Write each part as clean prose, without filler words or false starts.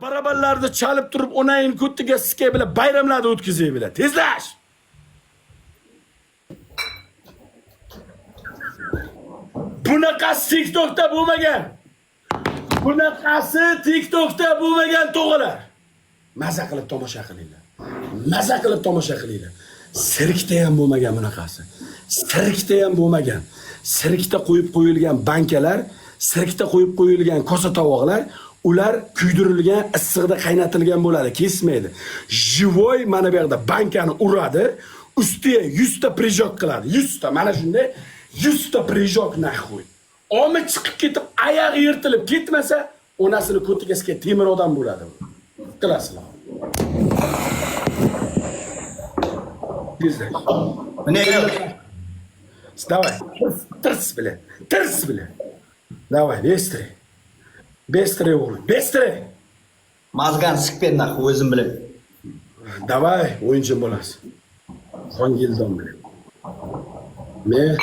Barabarlarda chalib turib, onayın kuttiga sikay bilan bayramlarni o'tkazay bilan. Tezlash. Bunaqasi TikTokda bo'lmagan. Bunaqasi TikTokda bo'lmagan to'g'rilar. Maza qilib tomosha qilinglar. Maza qilib tomosha qilinglar. Sirkda ham bo'lmagan bunaqasi. Sirkda ham bo'lmagan. Sirkda qo'yib qo'yilgan bankalar, sirkda qo'yib qo'yilgan kosa tovoqlar, ular kuydirilgan, issiqda qaynatilgan bo'ladi, kesmaydi. Jivoy mana bu yerda bankani uradi, ustiga 100 ta prijok qiladi. 100 ta, mana shunday 100 ta prijok naxuy. Omi chiqib ketib, oyog'i yirtilib ketmasa, onasini ko'tigasiga temir odam bo'ladi. Qilasizlar. Bizlar. Mana Давай. Тырс, бля. Тырс, бля. Давай, быстрее. Быстрее, o'g'lim. Быстрее. Mazgan sikpen naqi o'zim bilan. Давай, o'yinchi bo'lasiz. Xongildon bilan. Men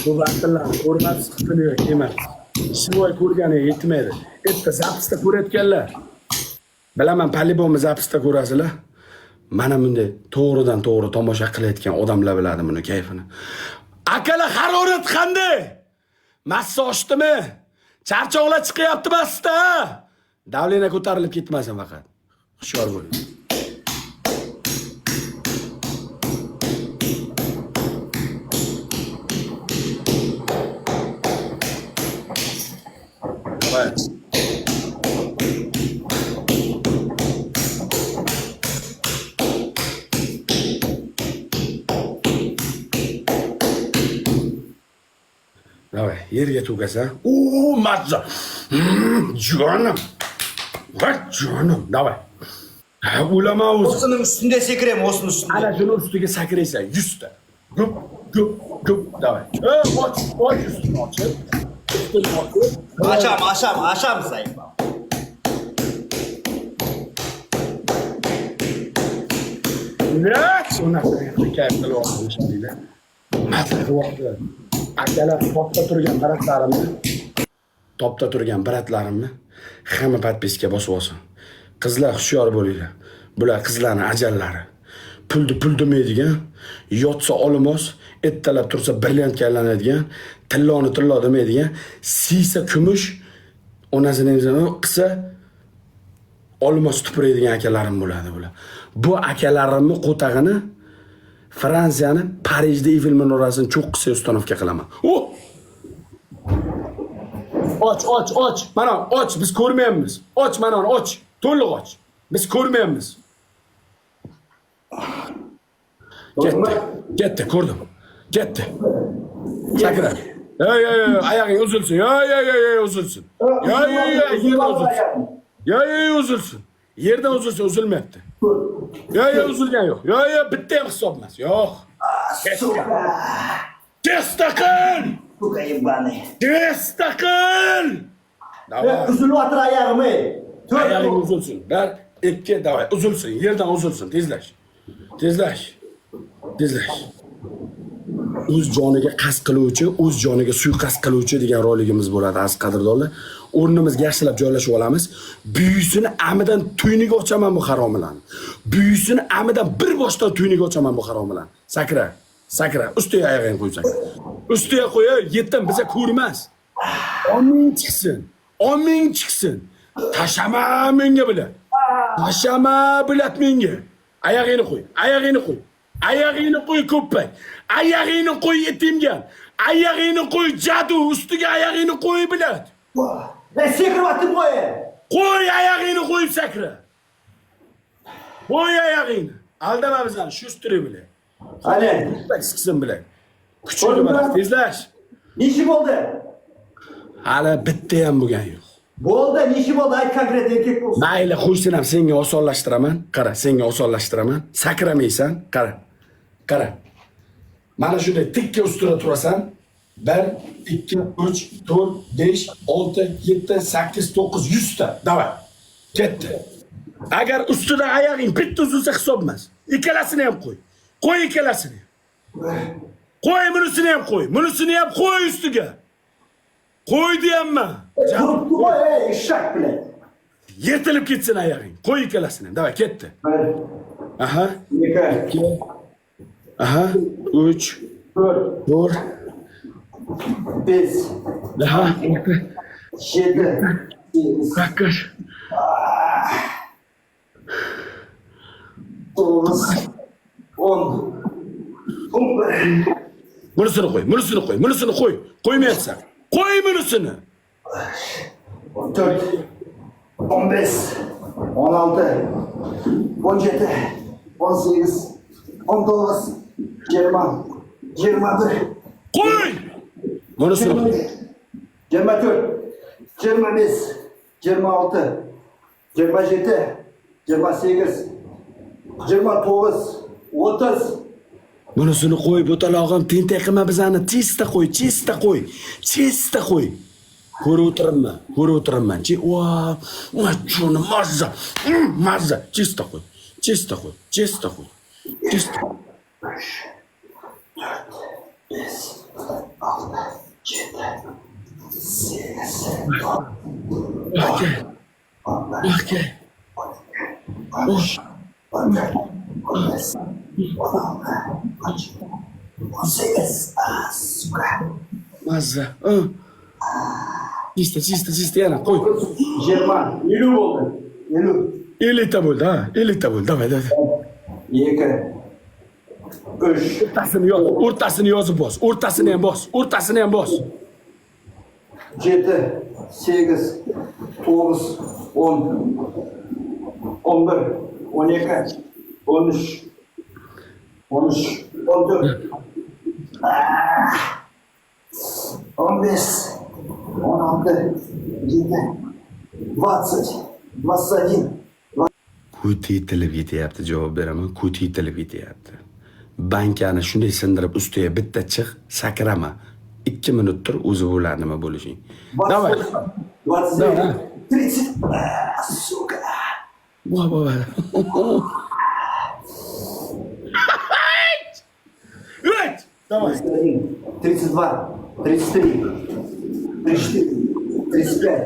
bu vaqtlar ko'rmas qiliyor emas. Shivoy ko'rgani yetmaydi. Bitta zapsda ko'rayotganlar. Bilaman, polibomni zapsda ko'rasizlar. Mana bunday to'g'ridan to'g'ri tomosha qilayotgan odamlar biladi buni kayfini. Akalar harorat qanday? Massa oshdimi? Charchoqlar chiqyaptimi asta? Davlena ko'tarilib ketmasin faqat. Hushyor bo'ling. Evet. Давай, yerga to'kasa. Mazza. Jonim. Bak jonim. Давай. Ulama o'zi. O'sining ustida sekrem, o'sining ustida. Ana shuni ustiga sakraysan 100 ta. Gup, gup, gup. Давай. Och ustini ochib. Aşam sayın. Ne? Ona hikayetler olmuş bile. Nasıl oldu? Akalar topda turgan baratlarimni hamma podpiska bosib olsin. Qizlar hushyor bo'linglar. Bular qizlarning ajallari. Pul demaydigan, yotsa olmos, ettalab tursa brilliantga aylanadigan, tilloni tillo demaydigan, siysa kumush, onasini qilsa olmos tupuradigan akalarim bo'ladi bular. Bu akalarimni qo'tag'ini Fransiyani Parijda Eiffel minorasini cho'qqisi ustanovka qilaman. Och. Mana och, biz ko'rmayapmiz. Och, mana och. To'liq och. Biz ko'rmayapmiz. Ketdi, ko'rdim. Ketdi. Sakra. Oyog'ing uzilsin. Uzilsin. Yerdan uzilsin. Yerdan uzilsin, uzilmayapti. Uzilgan yo'q. Bitta ham hisob emas. Yo'q. Testaqil! Testaqil! Uzilyapti oyog'im. Oyog'ing uzilsin. Bir, ikki, davay. Uzilsin. Yerdan uzilsin. Tezlash. O'z joniga qasd qiluvchi, o'z joniga suiqasd qiluvchi degan roligimiz bo'ladi, aziz qadrdonlar. O'rnimizga yaxshilab joylashib olamiz. Buyisini amidan tuyniga ochaman bu haromilarni. Buyisini amidan bir boshdan tuyniga ochaman bu haromilarni. Sakra. Ustiga oyog'ing qo'ysak. Ustiga qo'ya, yetdan biza ko'rmas. Oming chiqsin. Tashama menga bilan. Tashama bilat menga. Oyog'ingni qo'y. Oyog'ingni qo'y ko'ppak. Oyog'ingni qo'y yetimgan. Oyog'ingni qo'y jadu, ustiga oyog'ingni qo'y bilat. Sekryapti qo'y. Qo'y oyog'ingni qo'yib sakra. Qo'y oyog'ingni. Aldama bizani shu ustiri bilan. Qani? Chiqsin bilan. Kuchli bo'lar, tezlash. Nishi bo'ldi? Hali bitta ham bo'lgan yo'q. Bo'ldi, nishi bo'ldi? Ayt konkret erkak bo'lsin. Mayli, qo'ysin ham senga osonlashtiraman. Qara, senga osonlashtiraman. Sakramaysan, qara. Mana shunday tikka ustida turasan. 1, 2, 3, 4, 5, 6, 7, 8, 9, 100 ta. Davay. Ketdi. Agar ustida oyog'ing bitta uzilsa hisob emas. Ikkalasini ham qo'y. Qo'y ikkalasini. Qo'y bunisini ham qo'y. Bunisini ham qo'y ustiga. Qo'y deyapman. Turibdi qo'y, eshak bilan. Yirtilib ketsin oyog'ing. Qo'y ikkalasini. Davay, ketdi. 1, Aha. 2, Aha. 3, 4, 4. 5, Aha. 7, 8, Bakkash. 9, 10, 11. Bunisini qo'y. Bunisini qo'y. Qo'ymayapsan. Qo'y bunisini. 14, 15, 16, 17, 18, 19, 20, 21, Qo'y. Bunisini qo'y. 24, 25, 26, 27, 28, 29, 30. Bunisini qo'y, bu talog'im tentak qilma bizani. Chista qo'y. Chista qo'y. Ko'rib o'tiribman. Chuni mazza. Mazza. Chista qo'y. Chista. 18. Suka. Mazza. Chista yana qo'y. 20. 50 bo'ldi. 50. 50 ta bo'ldi, ha. 50 ta bo'ldi. Davay. 2, 3, O'rtasini yozib bos. O'rtasini ham bos. 7, 8, 9, 10, 11, 12, 13, 14, 15, 16, 17, 20, 21. Ko'ti yetilib ketyapti, javob beraman. Ko'ti yetilib ketyapti. Bankani shunday sindirib ustiga bitta chiq, sakrama. 2 minut tur, o'zi bo'lar nima bo'lishing. Davay. 29, 30. Suka. Voy. Right. Давай. 32, 33, 34, 35,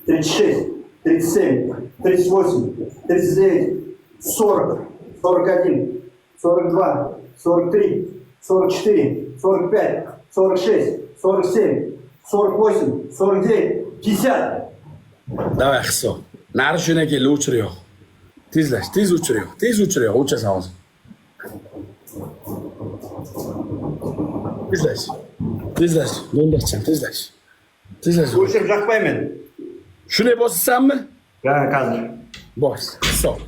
36, 37, 38, 39, 40, 41, 42, 43, 44, 45, 46, 47, 48, 49, 50. Давай hisob. Nari shuna keldi, o'chiriyoq. Tez o'chiriyoq, o'chasan hozir. Tezlash. Do'ndirchan, tezlash. O'chirib yoqmayman. Shunday bosasanmi? Ha, hozir. Bos. Hisob,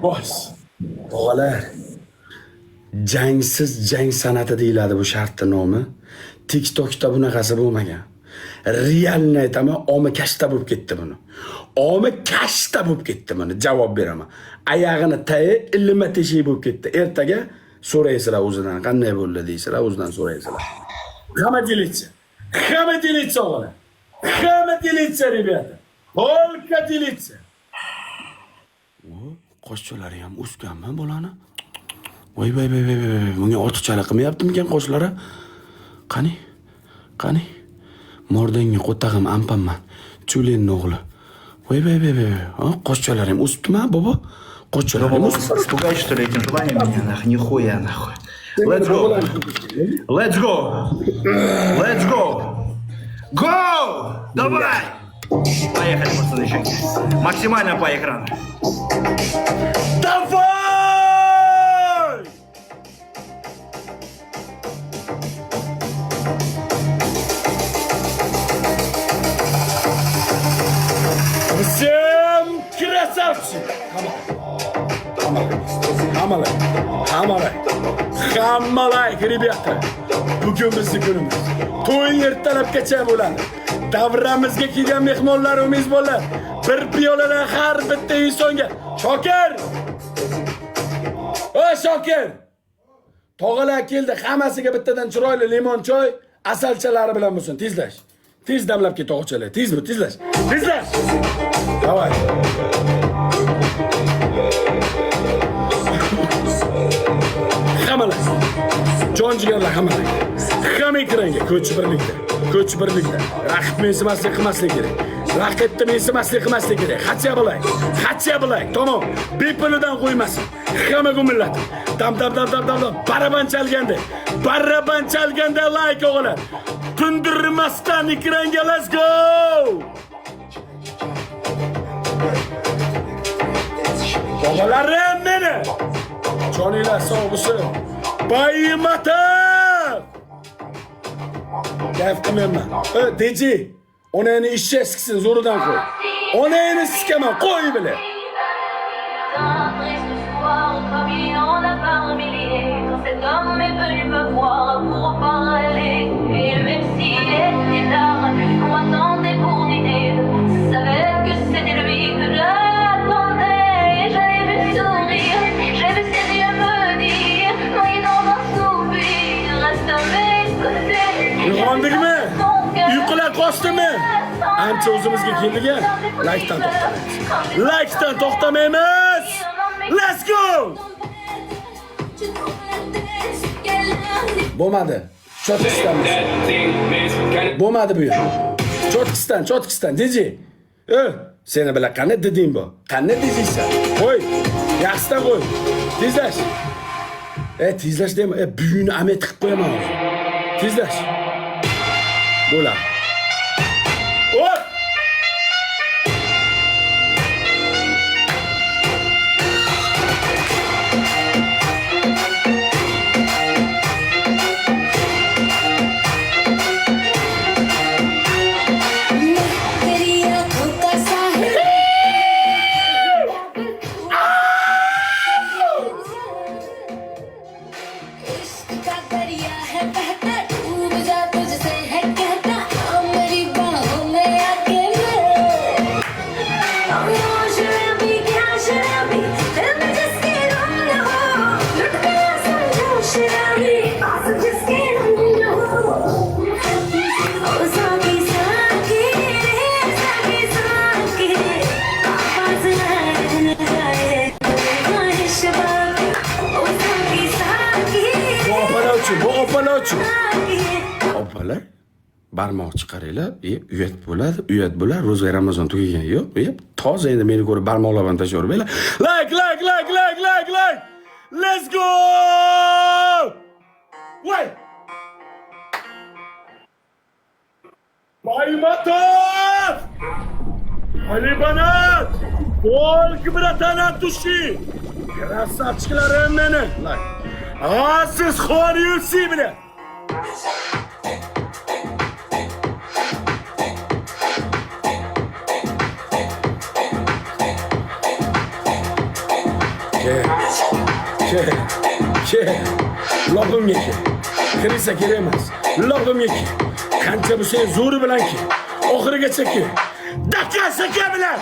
bos. O'g'alar. Jangsiz jang san'ati deyiladi bu shartning nomi. TikTokda bunaqasi bo'lmagan. Realni aytaman, omi kashta bo'lib ketdi buni. Javob beraman. Oyog'ini tayi ilma teshik bo'lib ketdi. Ertaga so'raysizlar o'zidan, qanday bo'ldi deysizlar, o'zidan so'raysizlar. Hamma delitsa o'g'alar. Hamma delitsa, rебята. Только delitsa. Qoshlari ham o'sganmi bolani? Voy. Bunga ortiqchalik qilmayaptimikan qoshlari? Qani? Mordanga qo'tag'im ampamman. Chulenning o'g'li. Voy. Qoshlari ham o'sibdimi, bobo? Qoshlari ham o'sibdi. Испугай, что ли, этим желанием меня, нахуй, нихуя, нахуй. Let's go! Go! Давай! Поехали, пацаны, щеки. Максимально по экрану. Давай! Всем красавчик! Hamma like, rебята. Bugun bizning kunimiz. To'y ertalabgacha bo'ladi. Davramizga kelgan mehmonlar va mezbonlar bir piyoladan har bitta insonga Shokir! O Shokir! Tog'alar keldi. Hammasiga bittadan chiroyli limon choy, asalchalari bilan bo'lsin. Tezlash. Tez damlab ket tog'achalar. Tez bu, tezlash. Tezlash. Davay. Hammalar. Jon jigarlar hammalar. Hamma ekranga ko'ch birlikda. Ko'ch birlikda. Raqib mensimaslik qilmaslik kerak. Raqibni mensimaslik qilmaslik kerak. Xatcha bo'lay. Xatcha bo'lay. Tamom. Bepulidan qo'ymasin. Hammaga millat. Dam. Baraban chalganda. Baraban chalganda like o'g'lar. Tundirmasdan ekranga let's go. O'g'larim meni. Joninglar sog' bo'lsin. Baymata! Gap qilmayman. Deji, onani ishga siksin, zo'ridan qo'y. Onani sikaman, qo'y bile. Uyg'ondingmi? Uyqular qochdimi? Ancha o'zimizga keldik-a. Like-dan to'xtamaymiz. Like-dan to'xtamaymiz. Let's go! Bo'lmadi. Chotkisdan. Bo'lmadi bu yer. Chotkisdan. Deji. Seni bilan qanday deding bu? Qanday deysan? Qo'y. Yaxshidan qo'y. Tezlash. Tezlash deyman. Buyuni amet qilib qo'yaman hozir. Tezlash. Bo'la. Hop! Opalar barmoq chiqaringlar, uyat bo'lar, ro'za Ramazon tugagan yo'q. Toza endi meni ko'rib barmoqlardan tashlavermanglar. Like. Let's go! Voy! Baymatov! Alibanat! Volk bratana dushi! Krasavchiklarim meni. Siz xor yursi bilan. Ke. Lobimga ke. Kirisa kerak emas. Lobimga ke. Qancha bo'lsa zo'ri bilan ke. Oxirigacha ke. Dakasa ke bilan.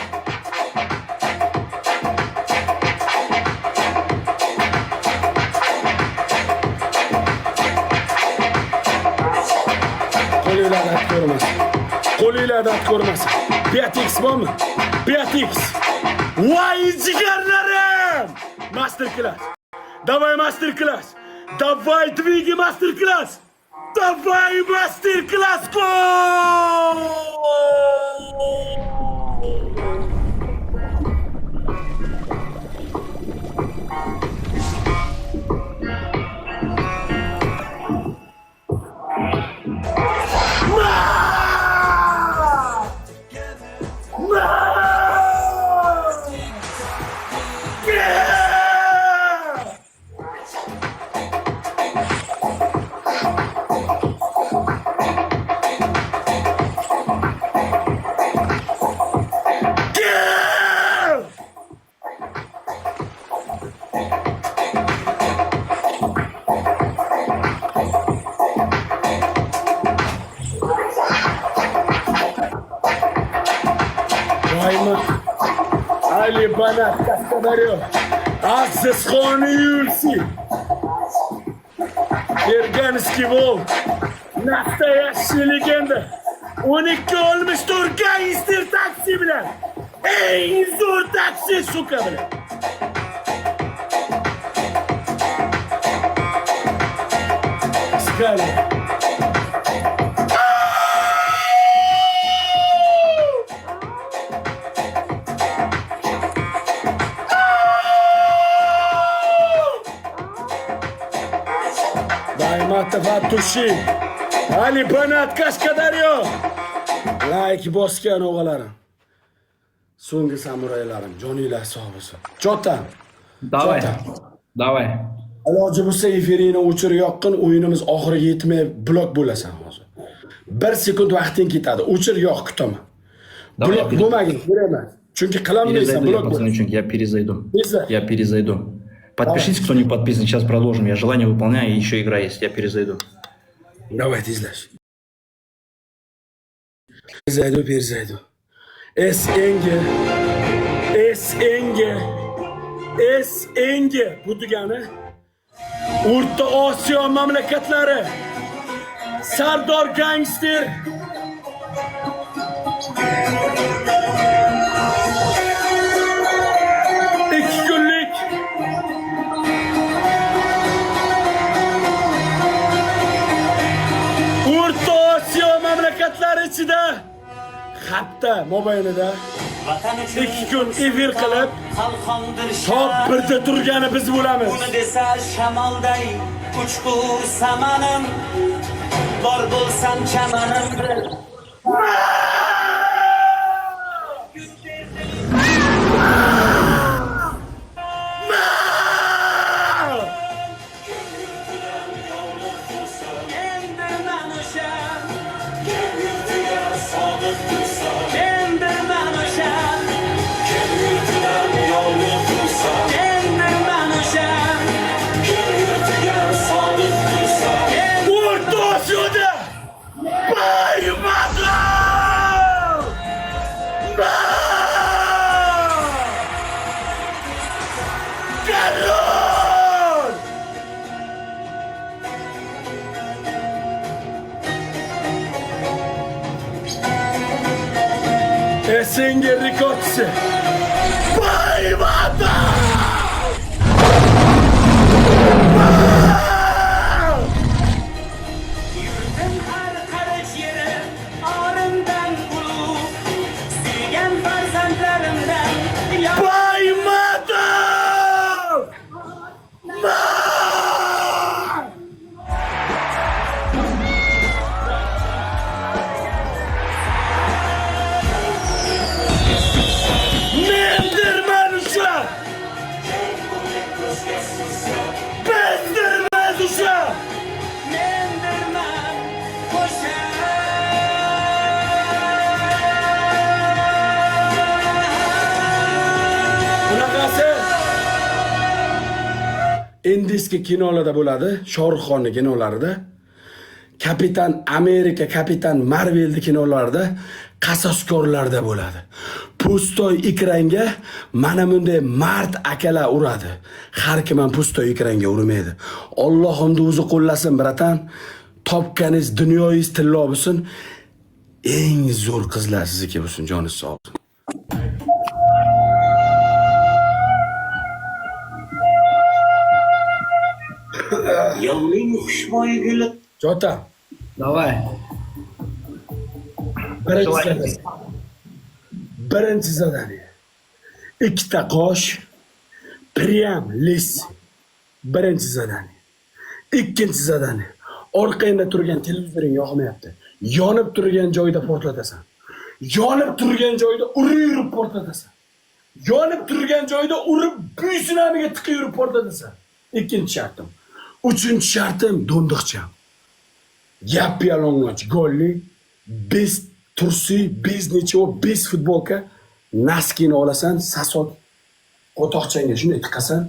Qo'linglardan ko'rmas. Beatix bormi? Beatix. Voy jigarlarim! Master-class. Давай master-class. Давай двиги master-class. Давай master-class. Ali Banat Kastadaryo Aziz Xoni Yulsi Berganskiy vol. Nafta yaxshi legenda. 12 olmuş gangster taksi bilan. Eng zo'r taksi suka bilan. Skala. Daimat Fattushi. Ali Banat Qashqadaryo. Like bosgan o'g'alarim. So'nggi samuraylarim, joninglar sog' bo'lsin. Jotan. Давай. Давай. Iloji bo'lsa efiringni o'chir yoqqin, o'yinimiz oxiriga yetmay blok bo'lasan hozir. 1 sekund vaqting ketadi. O'chir yoq kutaman. Blok bo'lmagin, kerak. Chunki qilolmaysan blok. Я перезайду. Я перезайду. Подпишитесь, кто не подписан. Сейчас продолжим. Я желание выполняю, и еще игра есть. Я перезайду. Давай, izlash. Перезайду. SNG bu degani O'rta Osiyo mamlakatlari Sardor gangster ikki kunlik O'rta Osiyo mamlakatlari ichida hafta mobaynida 2 kun efir qilib top 1da turgani biz bo'lamiz. Uni desa shamolday uchqur samanim bor bo'lsam chamanim bir Singer rekordçisi. Bayvada! yurdim har qarish yeri orimdan ulug' suygan farzandlarimdan Baymada! mendirman Bunaqasi Indiski kinolarda bo'ladi, Shohruxxonning kinolarida, Kapitan Amerika, Kapitan Marvelning kinolarida, qasoskorlarda bo'ladi. Pustoy ekranga mana bunday mard akalar uradi. Har kim ham pustoy ekranga urmaydi. Allohimni o'zi qo'llasin, bratan. Topganingiz dunyoyingiz tillo bo'lsin. Eng zo'r qizlar sizniki bo'lsin, joningiz sog' bo'lsin. yovning xushbo'y guli Jota, Давай. birinchi zadaniya. Ikkita qosh, Priam Lesi. Birinchi zadaniya. Ikkinchi zadaniya. Orqangda turgan televizoring yoqmayapti. Yonib turgan joyda portlatasan. Yonib turgan joyda urib portlatasan. Yonib turgan joyda urib buysinamiga tiqib yurib portlatasan. Ikkinchi shartim. Uchinchi shartim do'ndiqcham. Yap yalang'och golli, biz tursi, biz necha biz futbolka naskini olasan, sasot qo'toqchangga shunday tiqasan.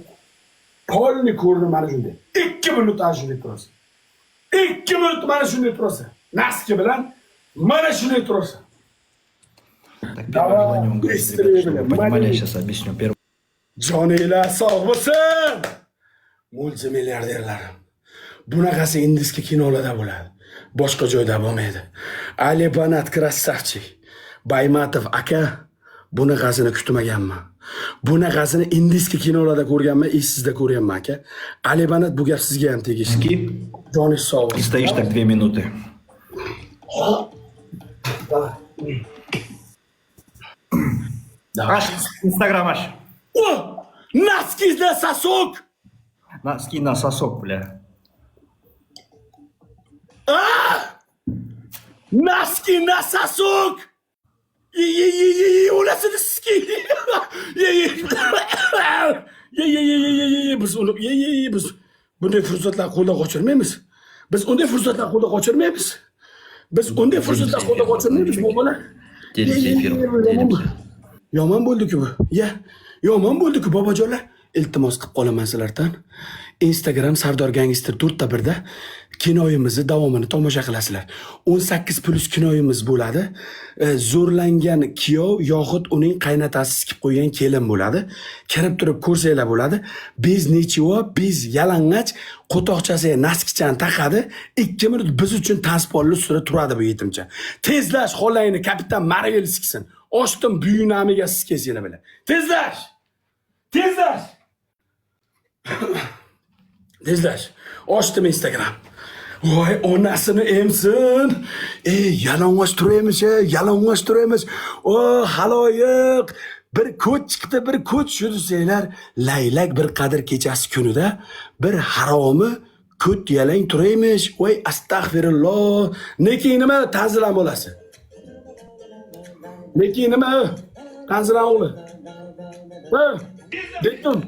Polni ko'rni mana shunday. 2 minut ana shunday turasan. 2 minut mana shunday turasan. Naski bilan mana shunday turasan. Так, первое желание он говорит, ребята, чтобы вы понимали, я сейчас объясню. Первое. Joninglar sog' bo'lsin. Multimilliarderlarim. Bunaqasi indiyskiy kinolarda bo'ladi. Boshqa joyda bo'lmaydi. Ali Banat Krassavchik. Baymatov aka bunaqasini kutmaganman. Bunaqasini indiyskiy kinolarda ko'rganman, sizda ko'rganman aka. Ali Banat bu gap sizga ham tegishli. Joningiz sog' И стоишь так 2 минуты. Давай. Аш, Инстаграм аш. О! Носки на сосок! Скинь на сосок, бля. Носки на сосок! Ulasini ski. Biz bunday fursatlar qo'ldan qochirmaymiz. Biz unday fursatlar qo'ldan qochirmaymiz. Mo'minlar. Делимся эфиром. Делимся. Yomon bo'ldi-ku bu. Yomon bo'ldi-ku bobojonlar. Iltimos qilib qolaman sizlardan. Instagram Sardor Gangster 4:1da kinoyimizni davomini tomosha qilasizlar. 18+ kinoyimiz bo'ladi. Zo'rlangan kuyov yoxud uning qaynotasi sikib qo'ygan kelin bo'ladi. Kirib turib ko'rsanglar bo'ladi. Biz nechivo, biz yalang'ach qo'toqchasiga naskichan taqadi. 2 minut biz uchun transportli ustida turadi bu yetimcha. Tezlash xolayni kapitan Marvel siksin. Ochdim buyunamiga sikkasinglar bilan. Tezlash! Tezlash. Ochdim Instagram. Voy, onasini emsin. Yalang'och turamiz. O, haloyiq. Bir ko'ch chiqdi, bir ko'ch yursanglar, laylak bir qadr kechasi kunida bir haromi ko't yalang turaymiz. Voy, astag'firulloh. Neki nima tanzilam bo'lasi? Neki nima? Tanzilam o'g'li. Ha? Dekdim.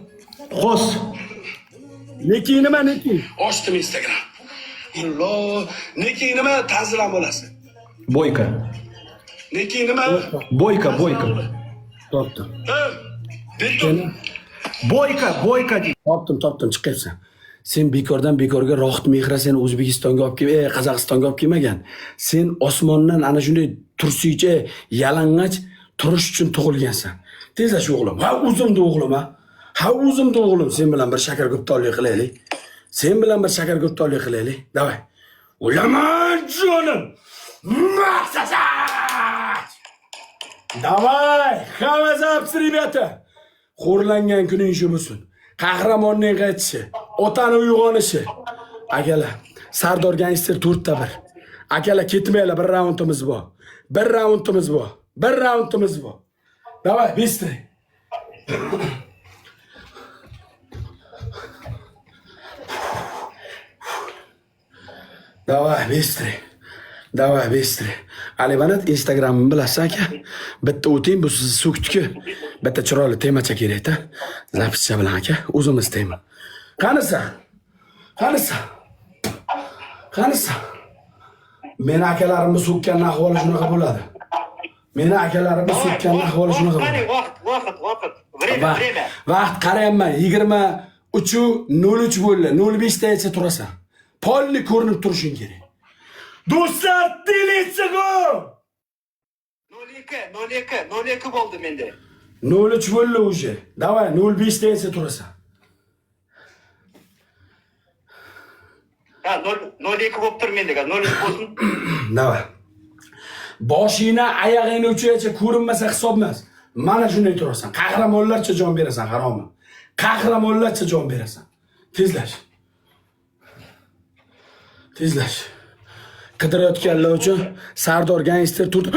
Xos. Neki nima? Ochdim Instagram. Alloh, neki nima tanzilam bo'lasi? Бойко. Neki nima? Бойко. Topdim. Бойко. Topdim, chiqyapsan. Sen bekordan bekorga rohat mehra seni O'zbekistonga olib kelib, Qozog'istonga olib kelmagan. Sen osmondan ana shunday tursicha yalang'ach turish uchun tug'ilgansan. Tezlash o'g'lim. Ha, o'zimda o'g'lim. Sen bilan bir shakar guptorlik qilaylik. Davay. Ulaman jonim. Davay, xavazabsiz rебята. Xo'rlangan kuning shu bo'lsin. Qahramonning qaytishi, otani uyg'onishi. Akalar, Sardor Gangster 4:1. Akalar ketmaylar, bir raundimiz bor. Davay, bistri. Davay, bistri. Ali Banat Instagram'ini bilasiz aka. Bitta o'ting, bu sizni so'kdiki. Bitta chiroyli temacha kerak-da. Zapischa bilan aka, o'zimiz tema. Qanisa? Meni akalarimni so'kkan ahvoli shunaqa bo'ladi. Время. Vaqt qarayapman. 23:03 bo'ldi. 05tacha turasan. Polli ko'rinib turishing kerak. Do'stlar, delitsego! 02 bo'ldi menda. 03 bo'ldi уже. Davay, 05tacha turasan. Ha, 02 bo'lib tur menda, 03 bo'lsin. Davay. Boshingni oyog'ingni uchigacha ko'rinmasa hisob emas. Mana shunday turasan. Qahramonlarcha jon berasan, haromi. Tezlash. Qidirayotganlar uchun Sardor Gangster turdi.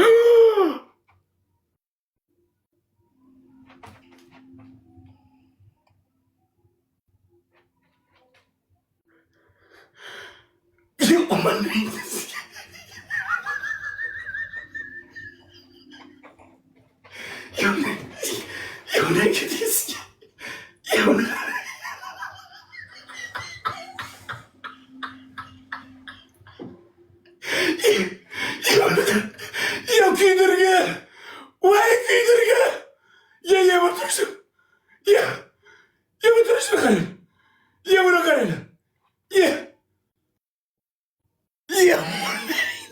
Ya kuydirga! Voy kuydirga! Ya o'tirsin. Ya o'tirishni qarang. Buni qarang.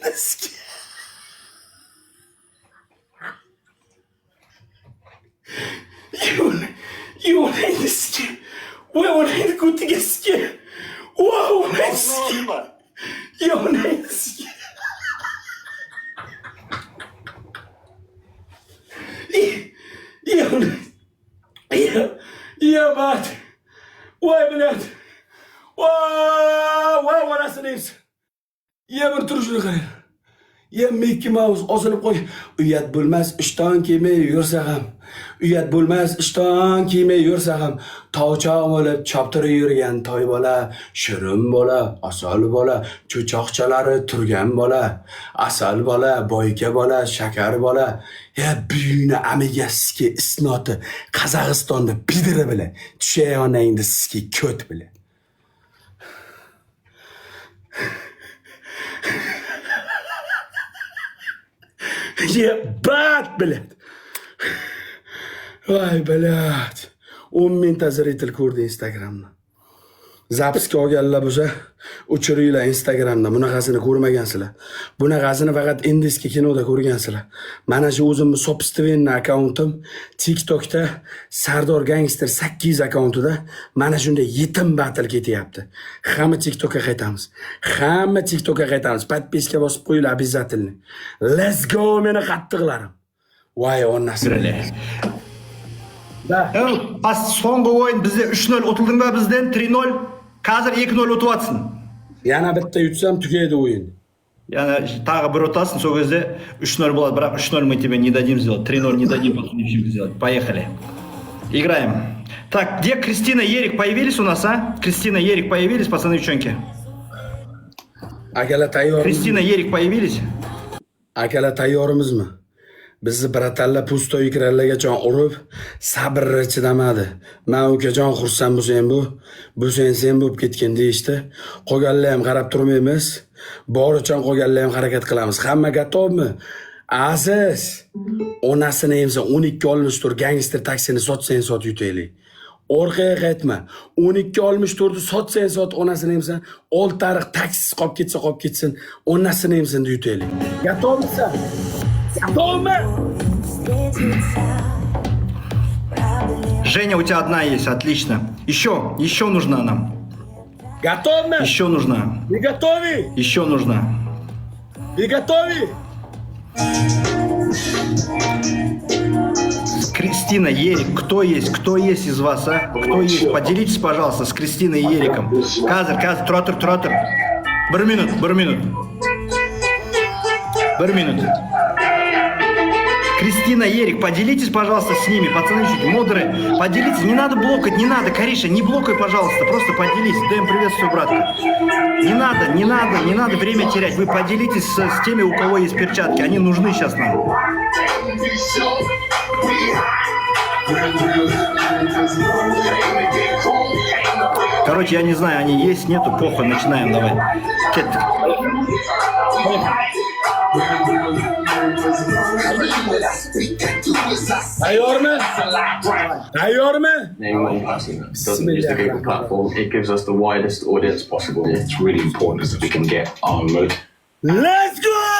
Naski. Naski. Voy, kutiga ski. Wow, naski. Ебать! Ой, блядь! Voy, onasini neyse. Bir turishini qarang. Mickey Mouse osilib qo'y. Uyat bo'lmas, ishton kiymay yursa ham. Uyat bo'lmas, ishton kiymay yursa ham. Tavchoq bo'lib choptirib yurgan toy bola, shirin bola, asal bola, cho'choqchalari turgan bola, asal bola, boyka bola, shakar bola. Buyuni amigaski isnoti Qozog'istonda pidiri bilan tushayonangda sizga ko't bilan. Ебать, блядь. Voy, блядь. 10 mingta ziritel ko'rdi Instagramda. Zapiska olganlar bo'lsa, o'chiringlar Instagramda. Bunaqasini ko'rmagansizlar. Bunaqasini faqat Indiska kinoda ko'rgansizlar. Mana shu o'zimning собственный akkauntim TikTokda Sardor Gangster 8 akkauntida mana shunday yetim battle ketyapti. Hamma TikTokka qaytamiz. Подписка bosib qo'yinglar обязательно. Let's go meni qattiqlarim. Voy onasi. So'nggi o'yin bizda 3-0 o'tildingmi bizdan 3-0. Hozir 2-0 o'tyapsın. Yana bitta yutsam tugaydi o'yin. Yana tag'i bir o'tasin, so кезде 3-0 bo'ladi, biroq 3-0 мы тебе не дадим сделать. 3-0 не дадим потом ничего сделать. Поехали. Играем. Так, где Кристина и Ерик появились у нас, а? Кристина и Ерик появились, пацаны, девчонки? Akalar tayyormisiz? Кристина и Ерик появились? Akalar tayyormizmi? Bizni bratalla pusto ekrallagacha urib, sabrni chidamadi. Men ukajon xursand bo'lsang sen bo'lib ketgan deyishdi. Qolganlar ham qarab turmaymiz. Boricha qolganlar ham harakat qilamiz. Hamma gatovmi? Aziz, onasini emsa 12 olmish tur gangster taksini sotsang sot yutaylik. Orqaga qaytma. 12 olmish turni sotsang sot onasini emsa, 6 tariq taksisi qolib ketsin, onasini emsin yutaylik. Gatovmisan? Женя, у тебя одна есть, отлично. Еще нужна нам. Готовы? Еще нужна. Вы готовы? Еще нужна. Вы готовы? Кристина, Ерик, кто есть из вас, а? Кто есть? Поделитесь, пожалуйста, с Кристиной и Ериком. Казар, туратыр. Bir минут. Кристина, Ерик, поделитесь, пожалуйста, с ними. Пацаны, чуть мудры. Поделитесь. Не надо блокать, не надо. Кариша, не блокай, пожалуйста. Просто поделись. Даем приветствие, братка. Не надо время терять. Вы поделитесь с теми, у кого есть перчатки. Они нужны сейчас нам. Короче, я не знаю, они есть, нету, похуй, начинаем, давай. Tayyormi? Doesn't use the Google platform. It gives us the widest audience possible. It's really important that we can get our mode. Let's go!